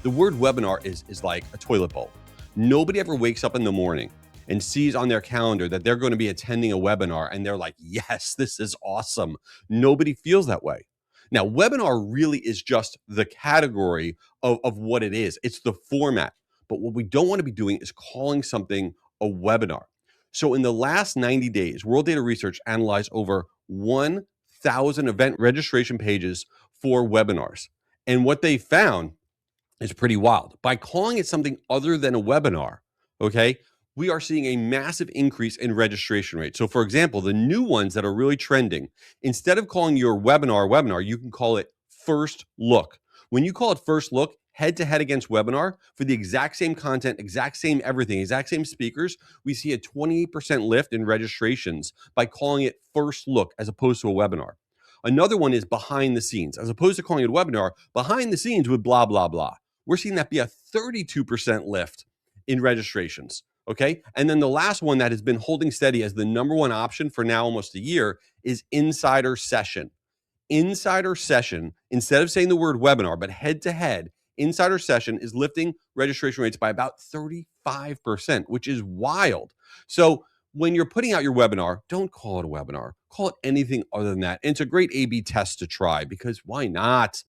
The word webinar is like a toilet bowl. Nobody ever wakes up in the morning and sees on their calendar that they're going to be attending a webinar and they're like, yes, this is awesome. Nobody feels that way. Now, webinar really is just the category of what it is. It's the format. But what we don't want to be doing is calling something a webinar. So in the last 90 days, World Data Research analyzed over 1,000 event registration pages for webinars. And what they found is pretty wild. By calling it something other than a webinar, okay, we are seeing a massive increase in registration rate. So for example, the new ones that are really trending, instead of calling your webinar, you can call it first look. When you call it first look, head to head against webinar for the exact same content, exact same everything, exact same speakers, we see a 28% lift in registrations by calling it first look as opposed to a webinar. Another one is behind the scenes. As opposed to calling it a webinar, behind the scenes with blah, blah, blah. We're seeing that be a 32% lift in registrations. Okay. And then the last one that has been holding steady as the number one option for now almost a year is insider session. Insider session, instead of saying the word webinar, but head to head, insider session is lifting registration rates by about 35%, which is wild. So when you're putting out your webinar, don't call it a webinar. Call it anything other than that. And it's a great A/B test to try because why not?